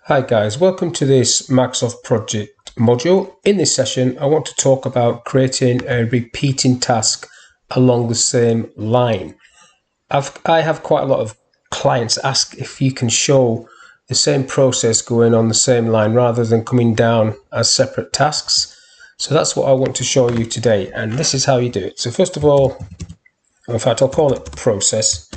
Hi guys, welcome to this Microsoft project module. In this session, I want to talk about creating a repeating task along the same line. I have quite a lot of clients ask if you can show the same process going on the same line rather than coming down as separate tasks. So that's what I want to show you today, and this is how you do it. So first of all, in fact, I'll call it process.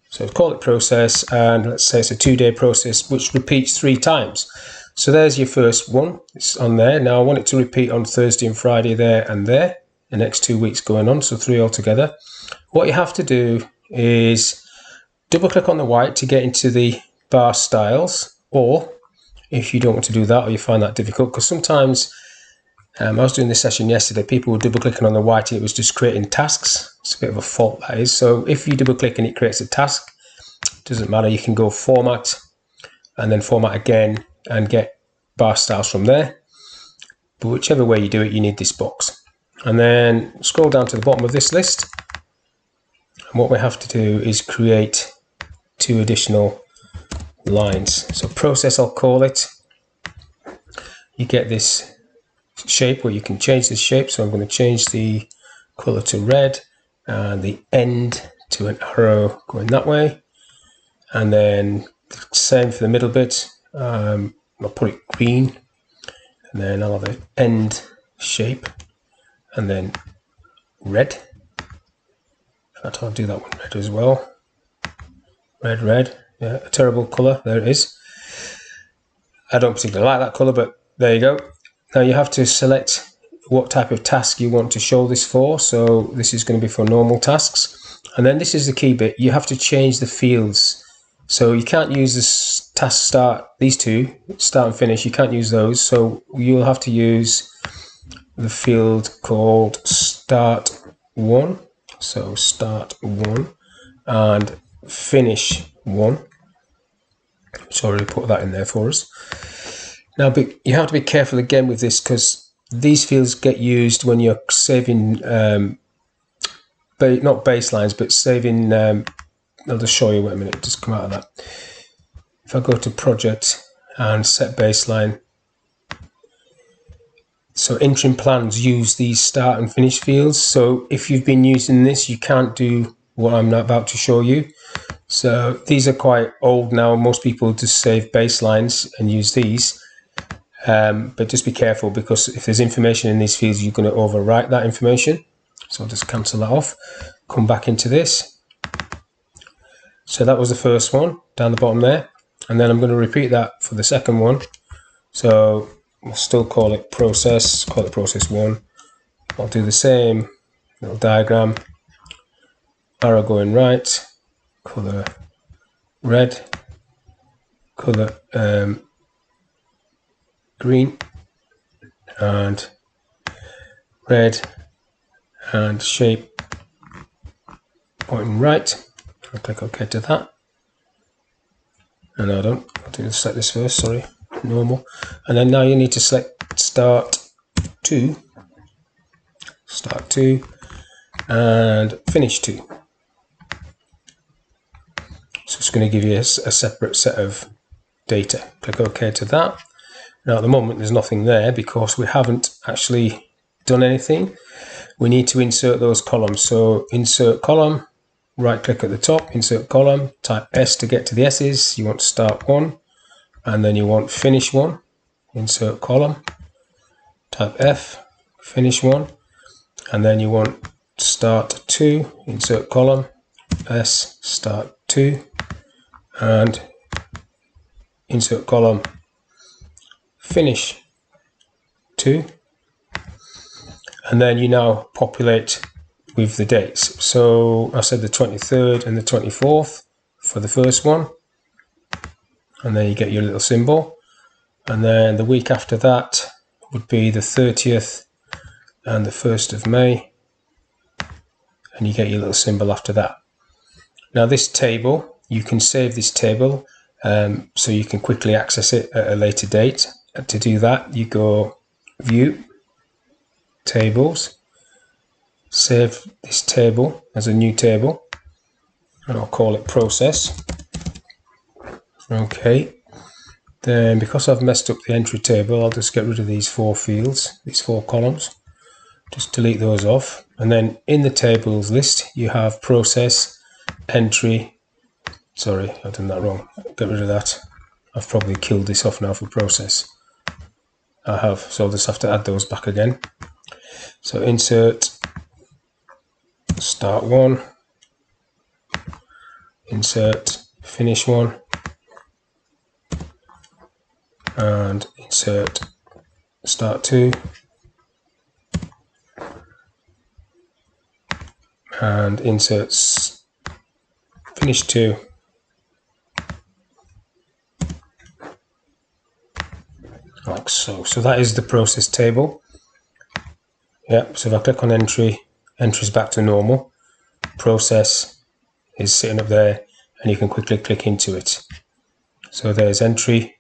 So call it process, and let's say it's a 2-day process which repeats 3 times. So there's your first one, it's on there. Now I want it to repeat on Thursday and Friday there and there, the next 2 weeks going on, so 3 altogether. What you have to do is double click on the white to get into the bar styles, or if you don't want to do that or you find that difficult, because sometimes I was doing this session yesterday, people were double clicking on the white and it was just creating tasks. It's a bit of a fault, that is. So if you double click and it creates a task, doesn't matter, you can go format and then format again and get bar styles from there. But whichever way you do it, you need this box. And then scroll down to the bottom of this list. And what we have to do is create 2 additional lines. So process, I'll call it. You get this shape where you can change the shape. So I'm going to change the color to red and the end to an arrow going that way. And then same for the middle bit. I'll put it green, and then I'll have an end shape, and then red. In fact, I'll do that one red as well. Red, yeah, a terrible color. There it is. I don't particularly like that color, but there you go. Now you have to select what type of task you want to show this for. So this is going to be for normal tasks, and then this is the key bit. You have to change the fields. So you can't use this task start, these two, start and finish, you can't use those. So you'll have to use the field called start 1. So start 1 and finish 1. So I already put that in there for us. Now, but you have to be careful again with this, because these fields get used when you're saving, not baselines, but saving, I'll just show you. Wait a minute, just come out of that. If I go to project and set baseline, so interim plans use these start and finish fields. So if you've been using this, you can't do what I'm about to show you. So these are quite old now. Most people just save baselines and use these. But just be careful, because if there's information in these fields, you're going to overwrite that information. So I'll just cancel that off. Come back into this. So that was the first one down the bottom there, and then I'm going to repeat that for the second one. So we'll still call it process, call it process 1. I'll do the same little diagram, arrow going right, color red, color green, and red, and shape pointing right. I'll click OK to that. And no, I don't. I'll select this first, sorry, normal. And then now you need to select start 2, and finish 2. So it's going to give you a separate set of data. Click OK to that. Now at the moment there's nothing there because we haven't actually done anything. We need to insert those columns. So insert column. Right click at the top, insert column, type S to get to the S's. You want start 1, and then you want finish 1, insert column, type F, finish 1, and then you want start 2, insert column, S, start 2, and insert column, finish 2, and then you now populate with the dates. So I said the 23rd and the 24th for the first one, and then you get your little symbol, and then the week after that would be the 30th and the 1st of May, and you get your little symbol after that. Now this table, you can save this table so you can quickly access it at a later date. And to do that, you go view, tables, save this table as a new table, and I'll call it process. Okay, Then because I've messed up the entry table, I'll just get rid of these 4 fields, these 4 columns. Just delete those off. And then in the tables list, you have process, entry. Sorry, I've done that wrong. Get rid of that. I've probably killed this off now for process. I have, so I'll just have to add those back again. So insert start 1, insert finish 1, and insert start 2, and insert finish 2, like so. So that is the process table. Yep, so if I click on entry, entry's back to normal. Process is sitting up there and you can quickly click into it. So there's entry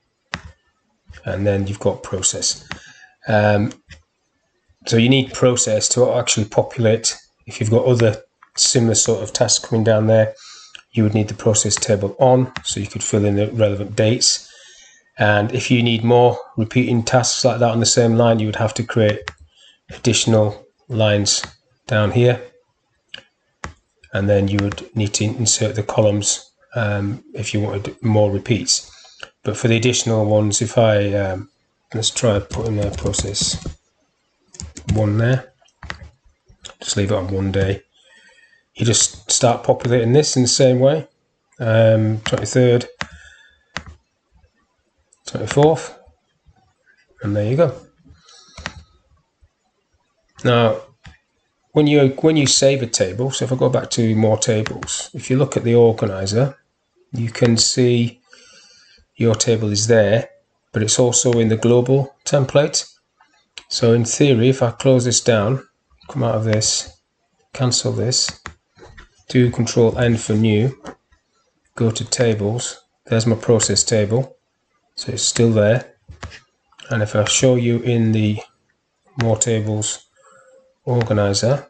and then you've got process. So you need process to actually populate. If you've got other similar sort of tasks coming down there, you would need the process table on so you could fill in the relevant dates. And if you need more repeating tasks like that on the same line, you would have to create additional lines down here, and then you would need to insert the columns if you wanted more repeats. But for the additional ones, if I let's try putting a process 1 there, just leave it on 1 day. You just start populating this in the same way, 23rd, 24th, and there you go. Now, when you save a table, so if I go back to more tables, if you look at the organizer, you can see your table is there, but it's also in the global template. So in theory, if I close this down, come out of this, cancel this, do Control-N for new, go to tables, there's my process table, so it's still there. And if I show you in the more tables organizer,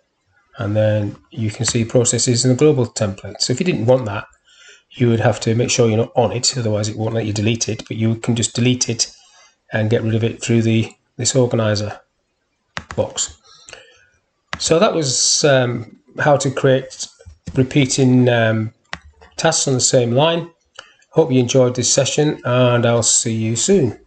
and then you can see processes in the global template. So if you didn't want that, you would have to make sure you're not on it, otherwise it won't let you delete it, but you can just delete it and get rid of it through this organizer box. So that was how to create repeating tasks on the same line. Hope you enjoyed this session, and I'll see you soon.